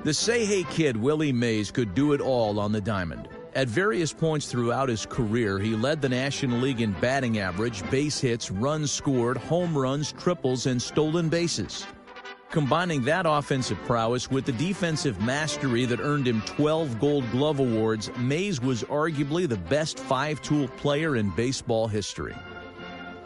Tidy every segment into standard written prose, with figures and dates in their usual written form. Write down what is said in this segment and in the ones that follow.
The say-hey kid Willie Mays could do it all on the diamond. At various points throughout his career, he led the National League in batting average, base hits, runs scored, home runs, triples, and stolen bases. Combining that offensive prowess with the defensive mastery that earned him 12 Gold Glove awards, Mays was arguably the best five-tool player in baseball history.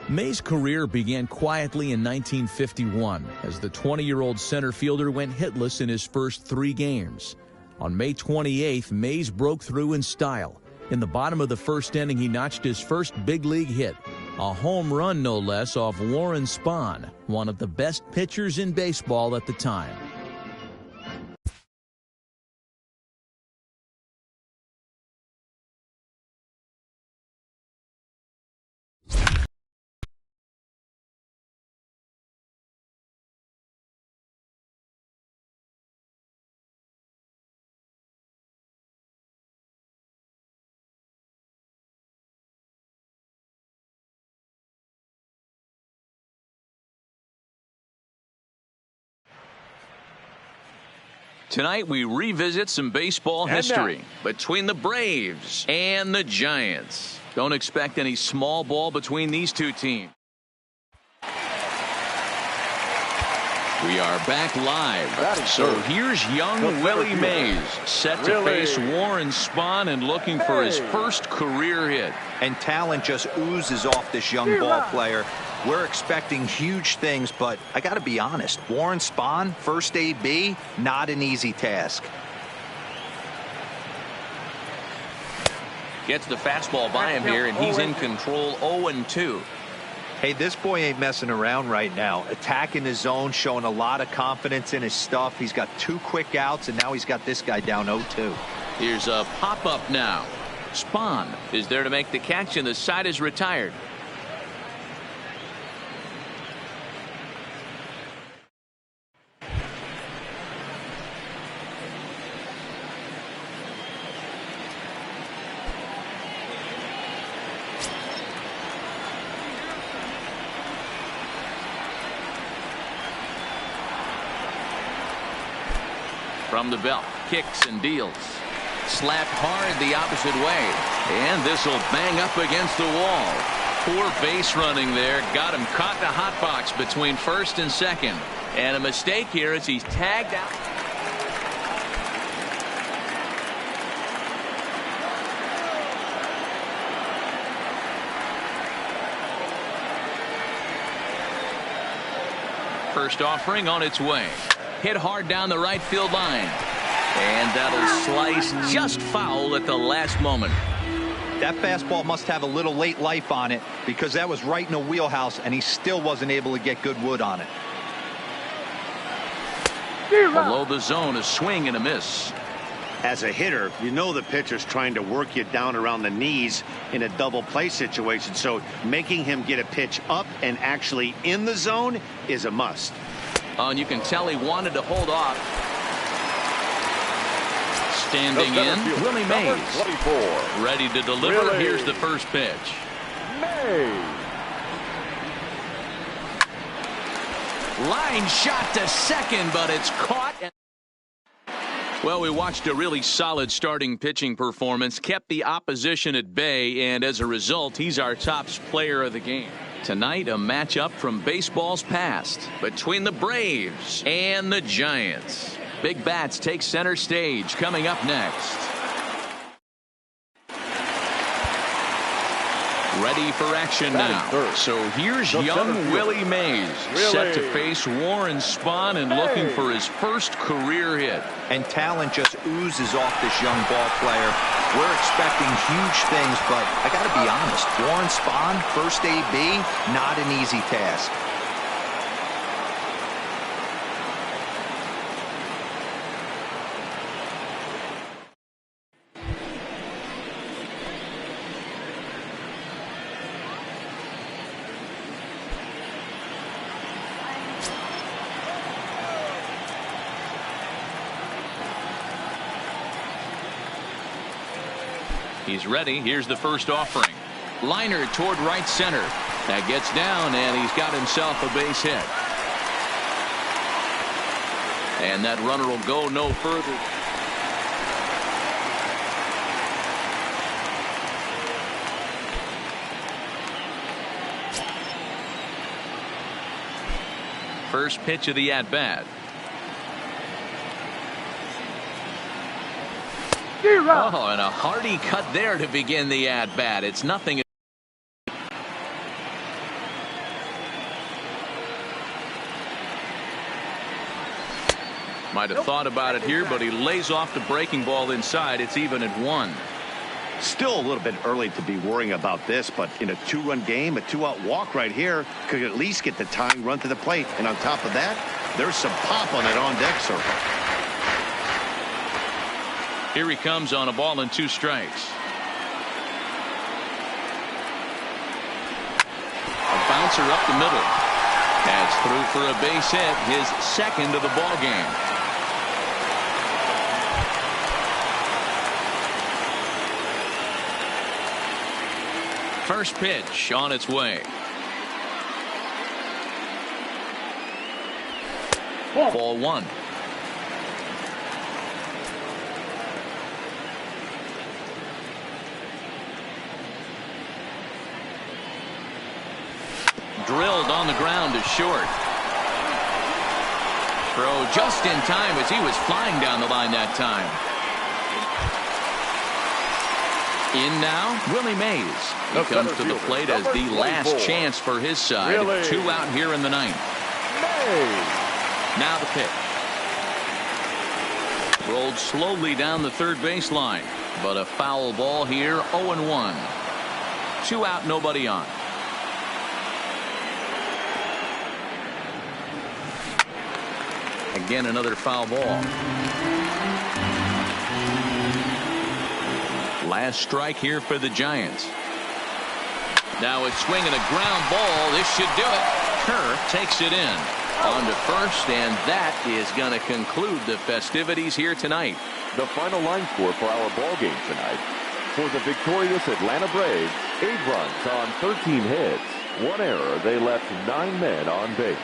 Mays' career began quietly in 1951 as the 20-year-old center fielder went hitless in his first 3 games. On May 28th, Mays broke through in style. In the bottom of the first inning, he notched his first big league hit, a home run no less off Warren Spahn, one of the best pitchers in baseball at the time. Tonight, we revisit some baseball history between the Braves and the Giants. Don't expect any small ball between these two teams. We are back live. So here's young Willie Mays, set to face Warren Spahn and looking for his first career hit. And talent just oozes off this young ball player. We're expecting huge things, but I got to be honest, Warren Spahn, first AB, not an easy task. Gets the fastball by him here, and he's in control 0-2. Hey, this boy ain't messing around right now. Attacking his zone, showing a lot of confidence in his stuff. He's got 2 quick outs, and now he's got this guy down 0-2. Here's a pop-up now. Spahn is there to make the catch, and the side is retired. From the belt, kicks and deals. Slapped hard the opposite way. And this will bang up against the wall. Poor base running there. Got him caught in a hot box between first and second. And a mistake here as he's tagged out. First offering on its way. Hit hard down the right field line. And that'll slice just foul at the last moment. That fastball must have a little late life on it because that was right in the wheelhouse and he still wasn't able to get good wood on it. Below the zone, a swing and a miss. As a hitter, you know the pitcher's trying to work you down around the knees in a double play situation, so making him get a pitch up and actually in the zone is a must. And you can tell he wanted to hold off. Standing in, Willie Mays. Ready to deliver. Willie. Here's the first pitch. Mays. Line shot to second, but it's caught. Well, we watched a really solid starting pitching performance, kept the opposition at bay, and as a result, he's our top player of the game. Tonight, a matchup from baseball's past between the Braves and the Giants. Big bats take center stage coming up next. Ready for action now. So here's young Willie Mays, set to face Warren Spahn and looking for his first career hit. And talent just oozes off this young ball player. We're expecting huge things, but I got to be honest, Warren Spahn, first AB, not an easy task. He's ready. Here's the first offering. Liner toward right center. That gets down, and he's got himself a base hit. And that runner will go no further. First pitch of the at-bat. Oh, and a hearty cut there to begin the at-bat. It's nothing. Might have thought about it here, but he lays off the breaking ball inside. It's even at 1. Still a little bit early to be worrying about this, but in a 2-run game, a 2-out walk right here could at least get the tying run to the plate. And on top of that, there's some pop on that on-deck circle. Here he comes on a ball and 2 strikes. A bouncer up the middle. That's through for a base hit, his second of the ball game. First pitch on its way. Ball 1. Drilled on the ground to short. Throw just in time as he was flying down the line that time. In now, Willie Mays. He comes to the plate as the last chance for his side. 2 out here in the 9th. Now the pitch. Rolled slowly down the third baseline, but a foul ball here. 0-1. 2 out, nobody on. Again, another foul ball. Last strike here for the Giants. Now it's swinging a ground ball. This should do it. Kerr takes it in. On to first, and that is going to conclude the festivities here tonight. The final line score for our ball game tonight. For the victorious Atlanta Braves, 8 runs on 13 hits. 1 error. They left 9 men on base.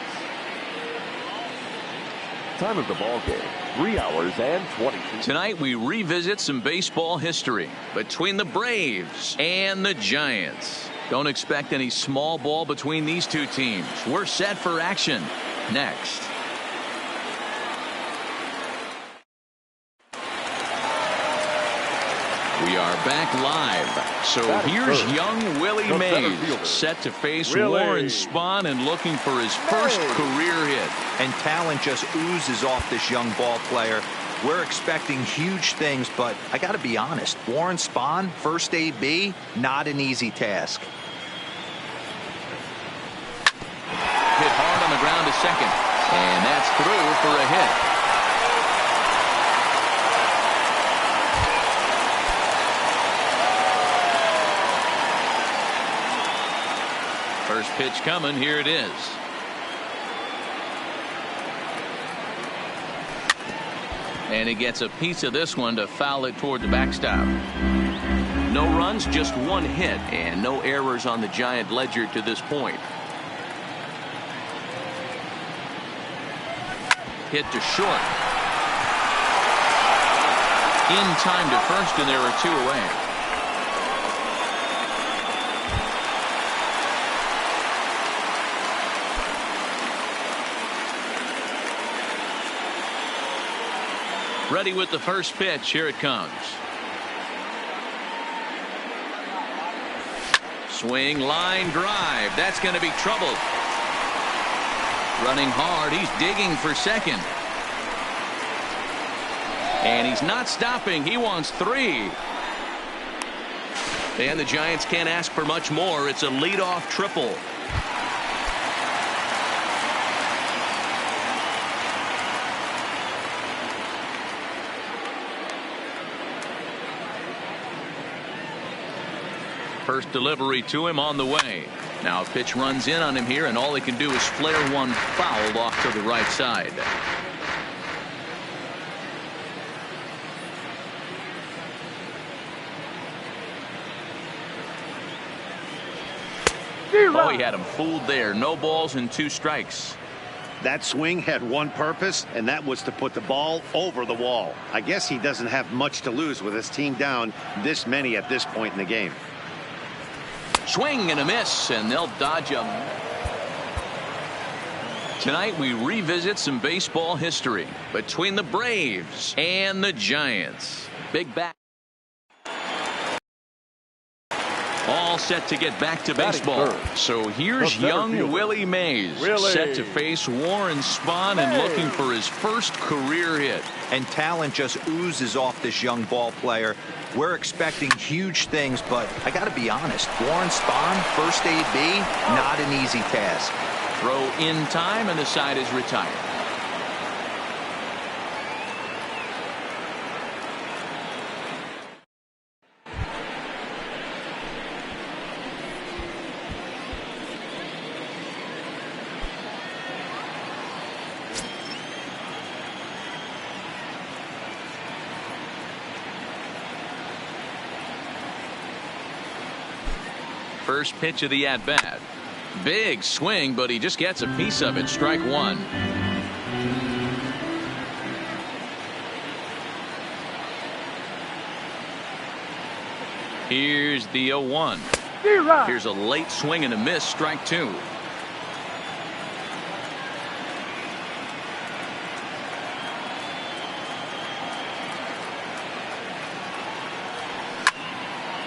Time of the ball game, 3 hours and 22. Tonight we revisit some baseball history between the Braves and the Giants. Don't expect any small ball between these two teams. We're set for action next. We are back live. So here's young Willie Mays set to face Warren Spahn and looking for his first career hit. And talent just oozes off this young ball player. We're expecting huge things, but I got to be honest, Warren Spahn, first AB, not an easy task. Hit hard on the ground to second, and that's through for a hit. First pitch coming. Here it is. And he gets a piece of this one to foul it toward the backstop. No runs, just 1 hit, and no errors on the Giant ledger to this point. Hit to short. In time to first, and there are 2 away. Ready with the first pitch. Here it comes. Swing, line drive. That's going to be trouble. Running hard. He's digging for second. And he's not stopping. He wants 3. And the Giants can't ask for much more. It's a leadoff triple. First delivery to him on the way. Now a pitch runs in on him here, and all he can do is flare one foul off to the right side. Oh, he had him fooled there. No balls and 2 strikes. That swing had one purpose, and that was to put the ball over the wall. I guess he doesn't have much to lose with his team down this many at this point in the game. Swing and a miss, and they'll dodge him. Tonight we revisit some baseball history between the Braves and the Giants. Big bat. All set to get back to baseball. So here's young Willie Mays, set to face Warren Spahn and looking for his first career hit. And talent just oozes off this young ball player. We're expecting huge things, but I got to be honest, Warren Spahn, first AB, not an easy task. Throw in time, and the side is retired. First pitch of the at-bat. Big swing, but he just gets a piece of it. Strike one. Here's the 0-1. Here's a late swing and a miss. Strike two.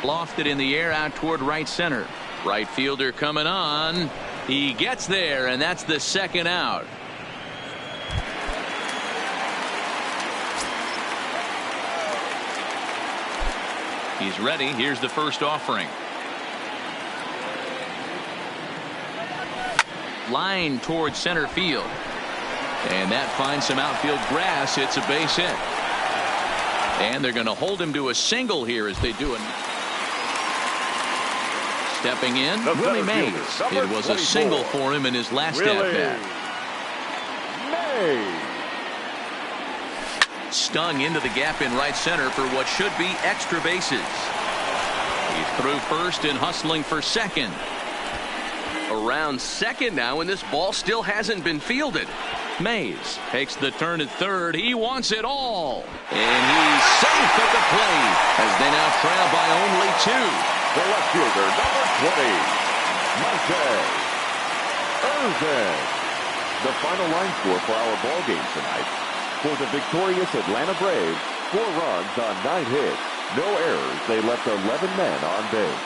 Lofted in the air out toward right center. Right fielder coming on. He gets there, and that's the second out. He's ready. Here's the first offering. Line towards center field. And that finds some outfield grass. It's a base hit. And they're going to hold him to a single here as they do it. Stepping in, Willie Mays. It was a single for him in his last at-bat. Stung into the gap in right center for what should be extra bases. He's through first and hustling for second. Around second now, and this ball still hasn't been fielded. Mays takes the turn at third. He wants it all. And he's safe at the plate as they now trail by only two. The left fielder, number 20, Montez Irvin. The final line score for our ball game tonight. For the victorious Atlanta Braves, 4 runs on 9 hits, no errors. They left 11 men on base.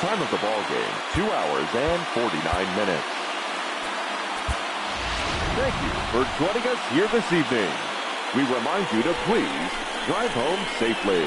Time of the ball game, 2 hours and 49 minutes. Thank you for joining us here this evening. We remind you to please drive home safely.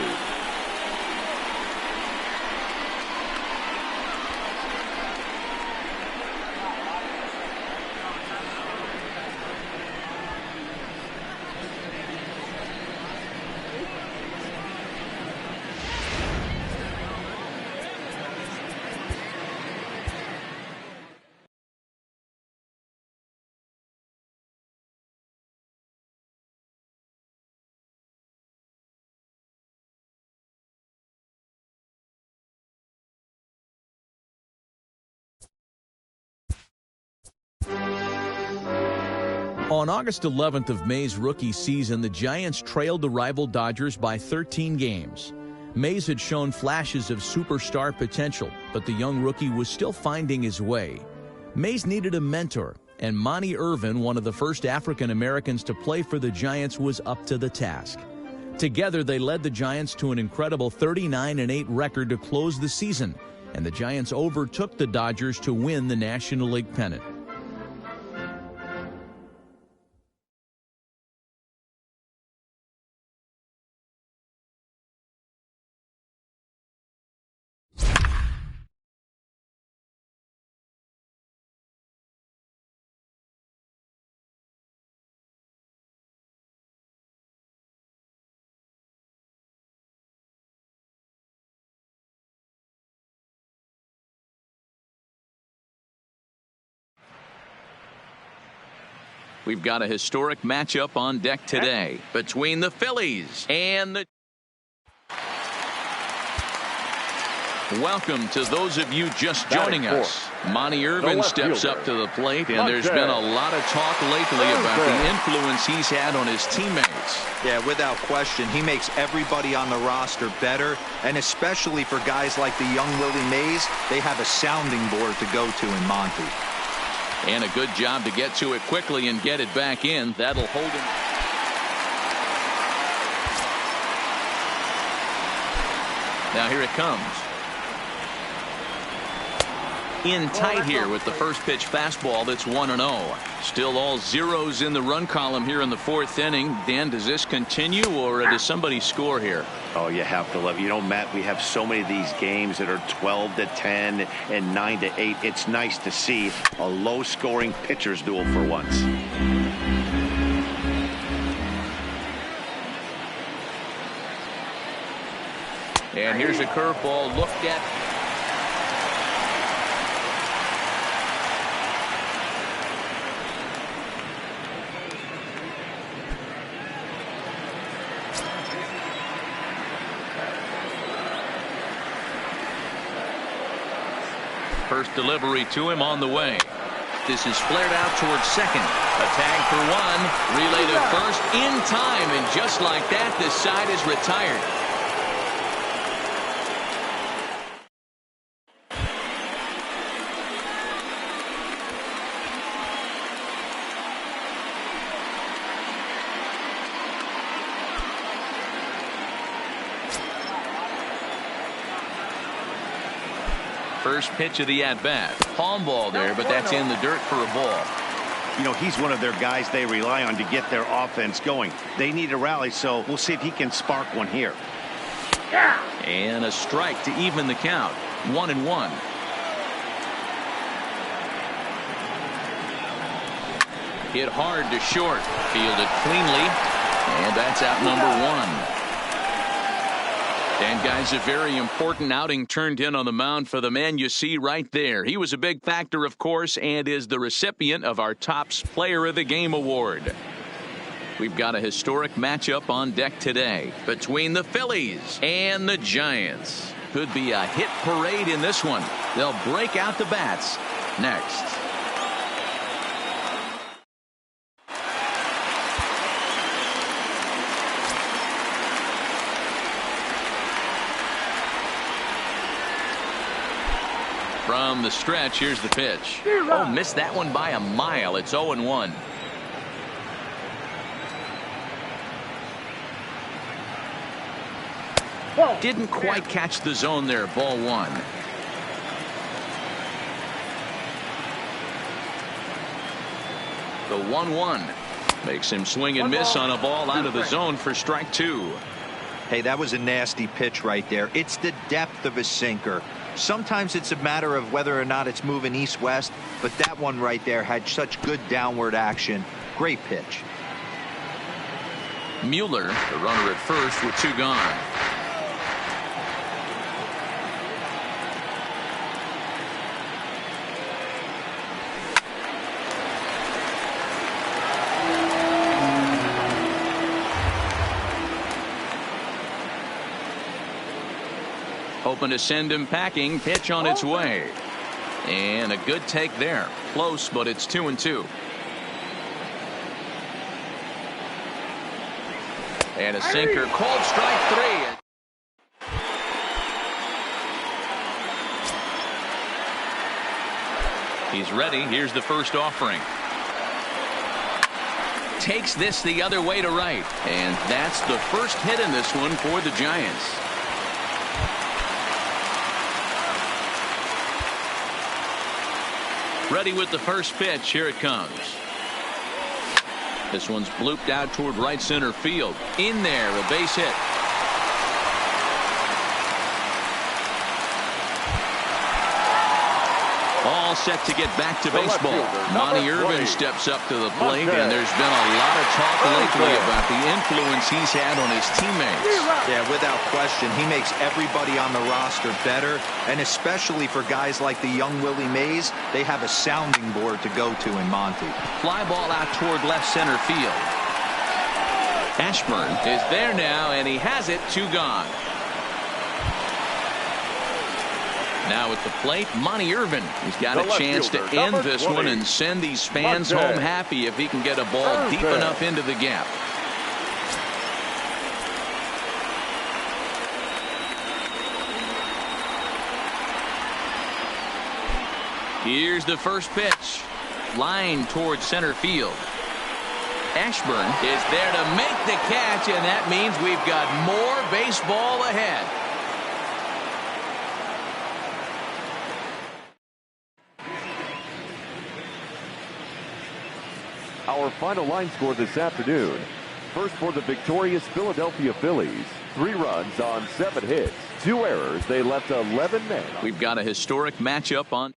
On August 11th of Mays' rookie season, the Giants trailed the rival Dodgers by 13 games. Mays had shown flashes of superstar potential, but the young rookie was still finding his way. Mays needed a mentor, and Monty Irvin, one of the first African Americans to play for the Giants, was up to the task. Together, they led the Giants to an incredible 39-8 record to close the season, and the Giants overtook the Dodgers to win the National League pennant. We've got a historic matchup on deck today between the Phillies and the... Welcome to those of you just joining us. Monty Irvin steps up to the plate, and there's been a lot of talk lately about the influence he's had on his teammates. Yeah, without question, he makes everybody on the roster better, and especially for guys like the young Willie Mays, they have a sounding board to go to in Monty. And a good job to get to it quickly and get it back in. That'll hold him. Now here it comes. In tight here with the first pitch fastball that's 1-0. Still all zeros in the run column here in the fourth inning. Dan, does this continue or does somebody score here? Oh, you have to love it. You know, Matt, we have so many of these games that are 12-10 and 9-8. It's nice to see a low-scoring pitcher's duel for once. And here's a curveball looked at. First delivery to him on the way. This is flared out towards second. A tag for one. Relay to first in time. And just like that, this side is retired. First pitch of the at-bat. Palm ball there, but that's in the dirt for a ball. You know, he's one of their guys they rely on to get their offense going. They need a rally, so we'll see if he can spark one here. And a strike to even the count. 1-1. Hit hard to short. Fielded cleanly. And that's out number one. And guys, a very important outing turned in on the mound for the man you see right there. He was a big factor, of course, and is the recipient of our Topps Player of the Game award. We've got a historic matchup on deck today between the Phillies and the Giants. Could be a hit parade in this one. They'll break out the bats next. From the stretch, here's the pitch. Oh, missed that one by a mile. It's 0-1. Didn't quite catch the zone there. Ball one. The 1-1 makes him swing and miss on a ball out of the zone for strike two. Hey, that was a nasty pitch right there. It's the depth of his sinker. Sometimes it's a matter of whether or not it's moving east-west, but that one right there had such good downward action. Great pitch. Mueller, the runner at first with two gone. Hoping to send him packing. Pitch on its way. And a good take there. Close, but it's 2-2. And a sinker. Called strike three. He's ready. Here's the first offering. Takes this the other way to right. And that's the first hit in this one for the Giants. Ready with the first pitch. Here it comes. This one's blooped out toward right center field. In there, a base hit. All set to get back to baseball. Monty Irvin steps up to the plate, and there's been a lot of talk lately about the influence he's had on his teammates. Yeah, without question, he makes everybody on the roster better, and especially for guys like the young Willie Mays, they have a sounding board to go to in Monty. Fly ball out toward left center field. Ashburn is there now, and he has it. Two gone. Now at the plate, Monty Irvin. He's got a chance to end this one and send these fans home happy if he can get a ball deep enough into the gap. Here's the first pitch. Line towards center field. Ashburn is there to make the catch, and that means we've got more baseball ahead. Our final line score this afternoon. First for the victorious Philadelphia Phillies. 3 runs on 7 hits. 2 errors. They left 11 men. We've got a historic matchup on.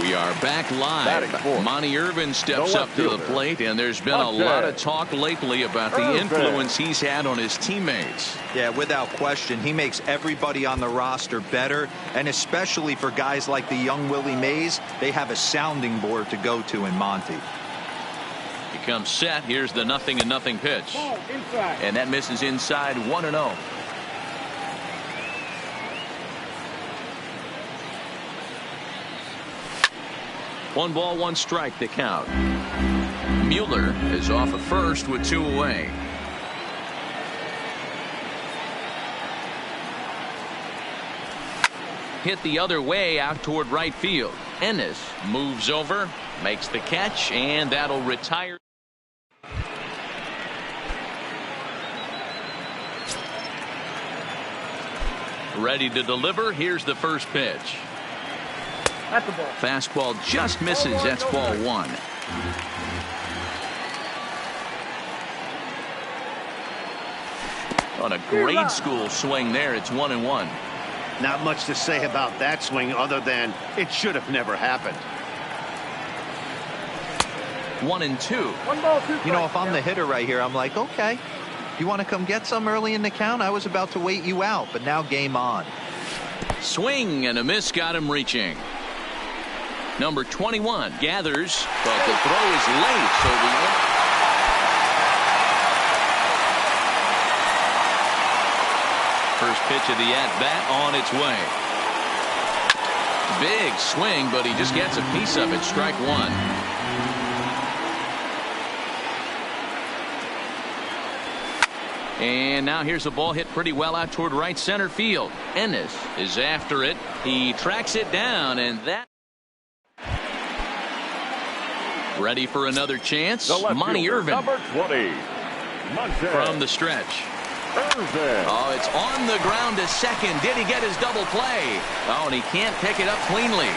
We are back live. Monty Irvin steps up to the plate, and there's been a lot of talk lately about the influence he's had on his teammates. Yeah, without question, he makes everybody on the roster better, and especially for guys like the young Willie Mays, they have a sounding board to go to in Monty. He comes set. Here's the 0-0 pitch. And that misses inside 1-0. One ball, one strike to count. Mueller is off at first with 2 away. Hit the other way out toward right field. Ennis moves over, makes the catch, and that'll retire. Ready to deliver. Here's the first pitch. That's the ball. Fastball just misses. That's ball 1. On a grade school swing there, it's 1-1. Not much to say about that swing other than it should have never happened. 1-2. 1 ball, 2 strikes. You know, if I'm the hitter right here, I'm like, okay, you want to come get some early in the count? I was about to wait you out, but now game on. Swing and a miss got him reaching. Number 21 gathers, but the throw is late, so first pitch of the at-bat on its way. Big swing, but he just gets a piece of it. Strike 1. And now here's a ball hit pretty well out toward right center field. Ennis is after it. He tracks it down, and that. Ready for another chance. Monty Irvin. Number 20. From the stretch. Oh, it's on the ground to second. Did he get his double play? Oh, and he can't pick it up cleanly.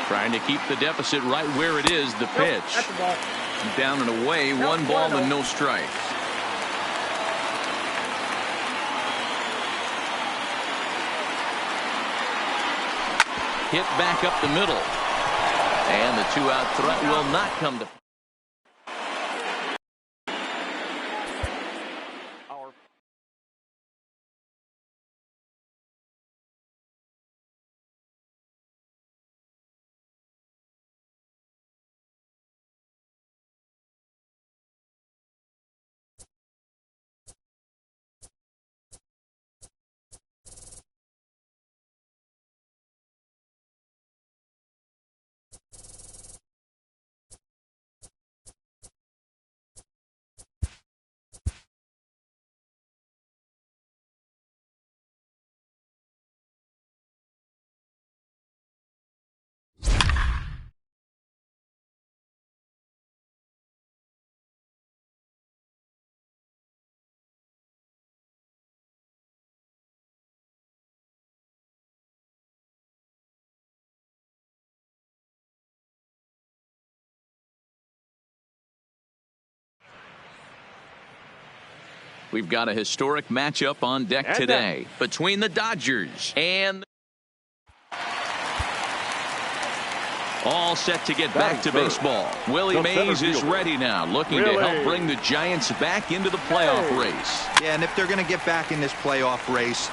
Trying to keep the deficit right where it is. The pitch. Down and away. 1 ball and no strikes. Hit back up the middle. And the 2-out threat will not come to. We've got a historic matchup on deck today between the Dodgers and all set to get back to baseball. Willie Mays is ready now, looking to help bring the Giants back into the playoff race. Yeah, and if they're going to get back in this playoff race,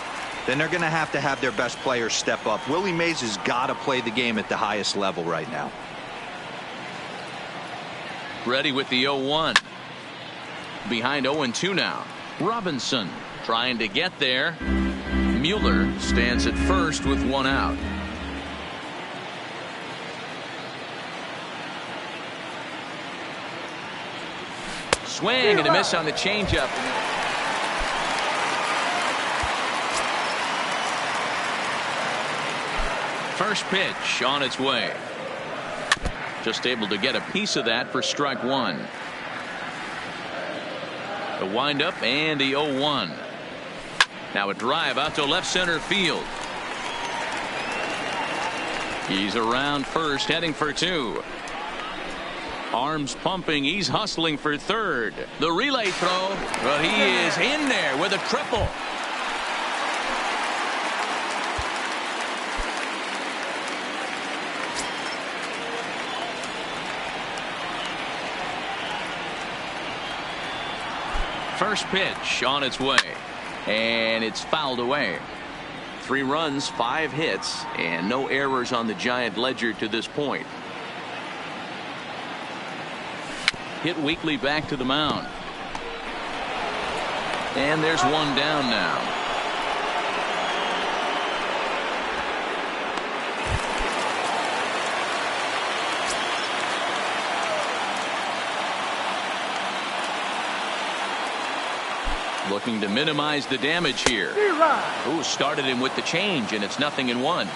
then they're going to have their best players step up. Willie Mays has got to play the game at the highest level right now. Ready with the 0-1. Behind 0-2 now. Robinson trying to get there. Mueller stands at first with one out. Swing and a miss on the changeup. First pitch on its way. Just able to get a piece of that for strike one. The windup and the 0-1. Now a drive out to left center field. He's around first, heading for two. Arms pumping. He's hustling for third. The relay throw. But he is in there with a triple. First pitch on its way, and it's fouled away. 3 runs, 5 hits, and no errors on the Giant ledger to this point. Hit weakly back to the mound. And there's one down now. Looking to minimize the damage here. Ooh, started him with the change, and it's 0-1.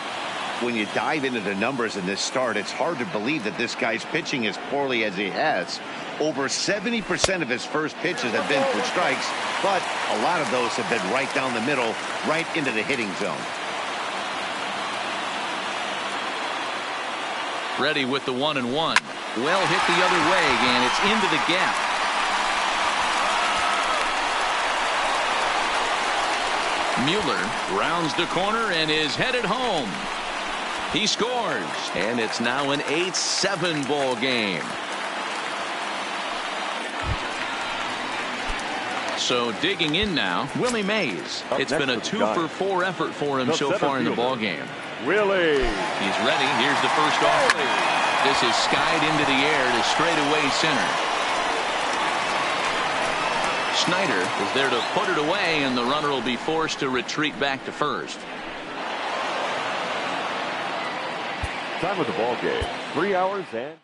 When you dive into the numbers in this start, it's hard to believe that this guy's pitching as poorly as he has. Over 70% of his first pitches have been for strikes, but a lot of those have been right down the middle, right into the hitting zone. Ready with the 1-1. Well hit the other way, and it's into the gap. Mueller rounds the corner and is headed home. He scores, and it's now an 8-7 ball game. So digging in now, Willie Mays. It's been a 2-for-4 effort for him so far in the ball game. Willie. He's ready. Here's the first offering. This is skied into the air to straightaway center. Snyder is there to put it away, and the runner will be forced to retreat back to first. Time of the ball game, 3 hours and...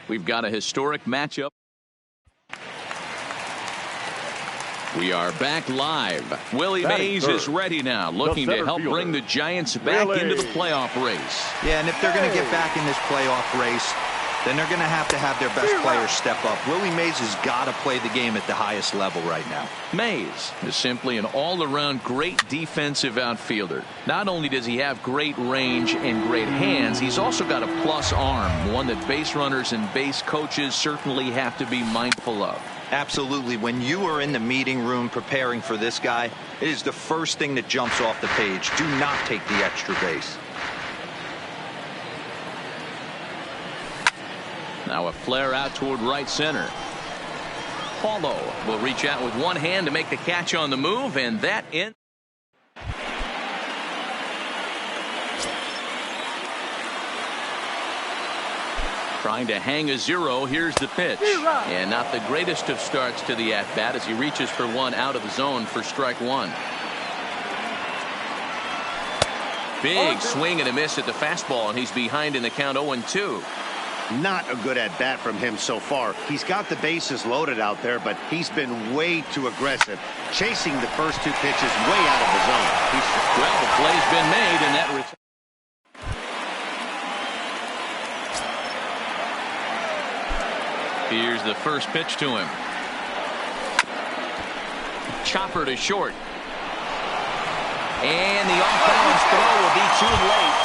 We've got a historic matchup. We are back live. Willie Mays is ready now, looking to help bring the Giants back into the playoff race. Yeah, and if they're going to get back in this playoff race, then they're going to have their best players step up. Willie Mays has got to play the game at the highest level right now. Mays is simply an all-around great defensive outfielder. Not only does he have great range and great hands, he's also got a plus arm, one that base runners and base coaches certainly have to be mindful of. Absolutely. When you are in the meeting room preparing for this guy, it is the first thing that jumps off the page. Do not take the extra base. Now a flare out toward right center. Paulo will reach out with one hand to make the catch on the move, and that in. Trying to hang a 0. Here's the pitch. And not the greatest of starts to the at-bat as he reaches for one out of the zone for strike one. Big swing and a miss at the fastball, and he's behind in the count 0-2. Not a good at-bat from him so far. He's got the bases loaded out there, but he's been way too aggressive, chasing the first two pitches way out of the zone. Well, the play's been made, and that here's the first pitch to him. Chopper to short. And the off-balance throw will be too late.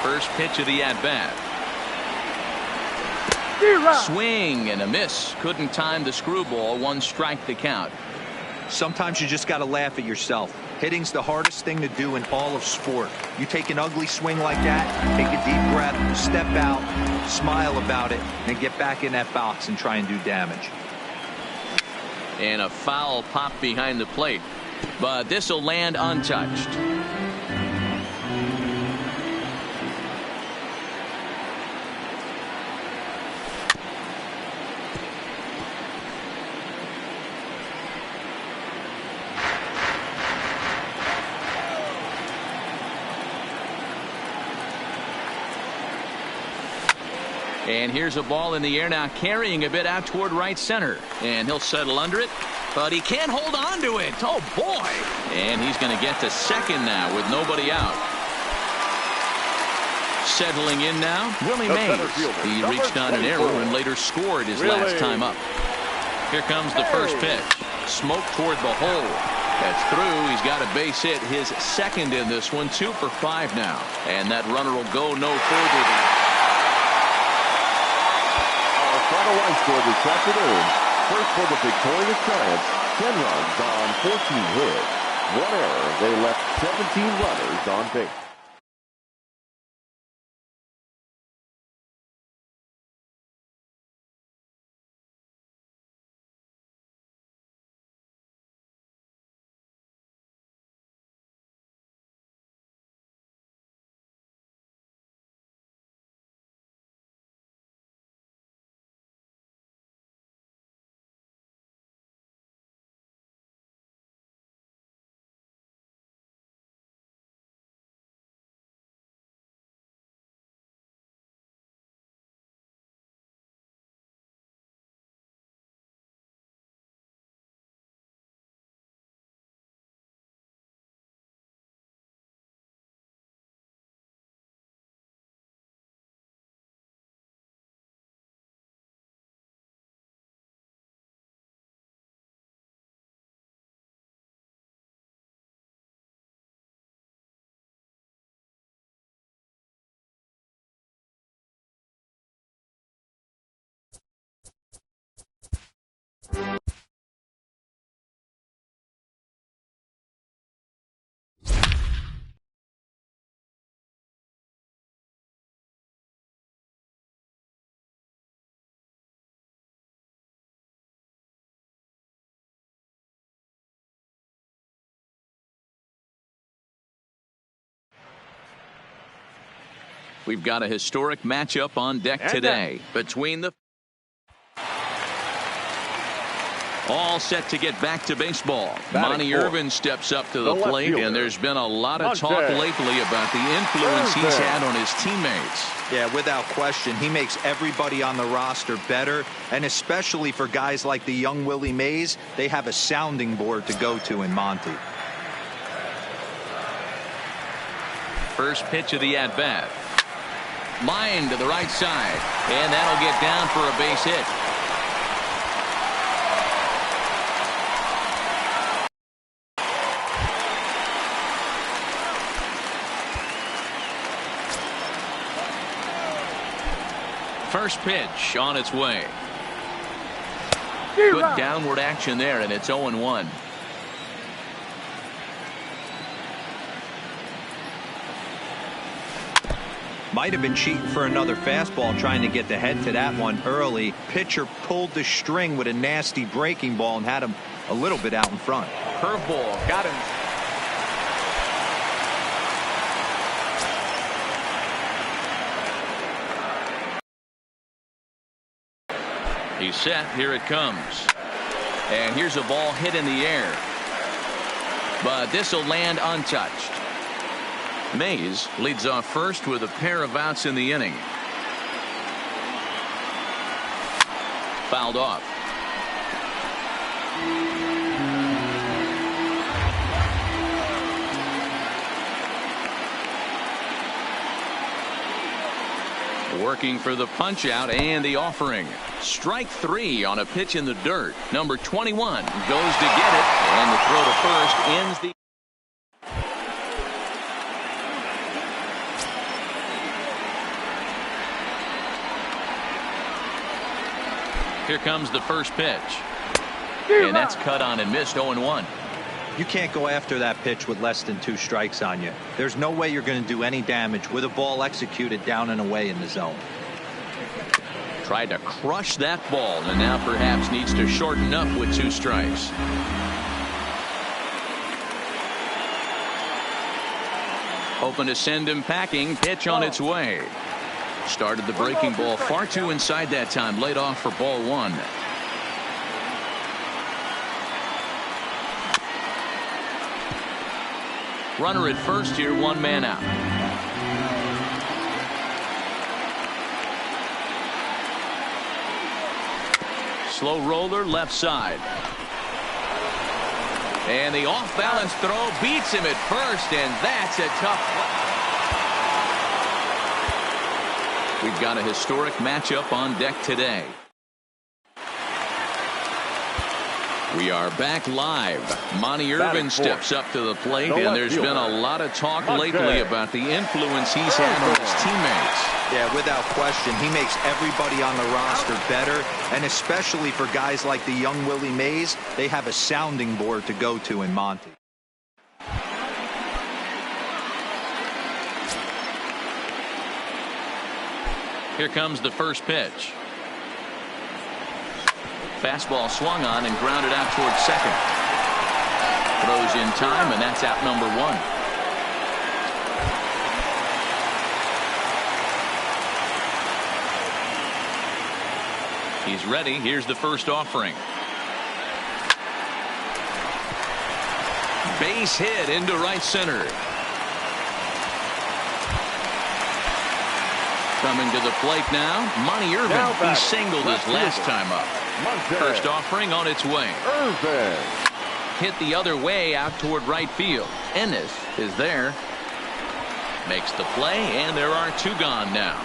First pitch of the at-bat. Swing and a miss. Couldn't time the screwball. One strike the count. Sometimes you just got to laugh at yourself. Hitting's the hardest thing to do in all of sport. You take an ugly swing like that, take a deep breath, step out, smile about it, and get back in that box and try and do damage. And a foul pop behind the plate. But this will land untouched. And here's a ball in the air now, carrying a bit out toward right center. And he'll settle under it, but he can't hold on to it. Oh, boy. And he's going to get to second now with nobody out. Settling in now, Willie Mays. He reached on an error and later scored his last time up. Here comes the first pitch. Smoke toward the hole. That's through. He's got a base hit, his second in this one. 2 for 5 now. And that runner will go no further than... Final line score this afternoon. First for the victorious Giants, 10 runs on 14 hits. 1 error. They left 17 runners on base. We've got a historic matchup on deck today between the... All set to get back to baseball. Monty Irvin steps up to the plate, and there's been a lot of talk lately about the influence he's had on his teammates. Yeah, without question, he makes everybody on the roster better, and especially for guys like the young Willie Mays, they have a sounding board to go to in Monty. First pitch of the at-bat. Line to the right side, and that'll get down for a base hit. First pitch on its way. Good downward action there, and it's 0-1. Might have been cheating for another fastball, trying to get the head to that one early. Pitcher pulled the string with a nasty breaking ball and had him a little bit out in front. Curveball got him. He's set. Here it comes. And here's a ball hit in the air. but this will land untouched. Mays leads off first with a pair of outs in the inning. Fouled off. Working for the punch out and the offering. Strike 3 on a pitch in the dirt. Number 21 goes to get it, and the throw to first ends the. Here comes the first pitch. And that's cut on and missed. 0-1. You can't go after that pitch with less than 2 strikes on you. There's no way you're going to do any damage with a ball executed down and away in the zone. Tried to crush that ball, and now perhaps needs to shorten up with 2 strikes. Hoping to send him packing. Pitch on its way. Started the breaking ball far too inside that time. Laid off for ball 1. Runner at first here, 1 man out. Slow roller left side. And the off-balance throw beats him at first, and that's a tough one. We've got a historic matchup on deck today. We are back live. Monty Irvin steps up to the plate, and there's been a lot of talk lately about the influence he's had on his teammates. Yeah, without question, he makes everybody on the roster better, and especially for guys like the young Willie Mays, they have a sounding board to go to in Monty. Here comes the first pitch. Fastball swung on and grounded out towards second. Throws in time, and that's out number 1. He's ready. Here's the first offering. Base hit into right center. Coming to the plate now, Monty Irvin. He singled his last time up. First offering on its way. Hit the other way out toward right field. Ennis is there. Makes the play, and there are 2 gone now.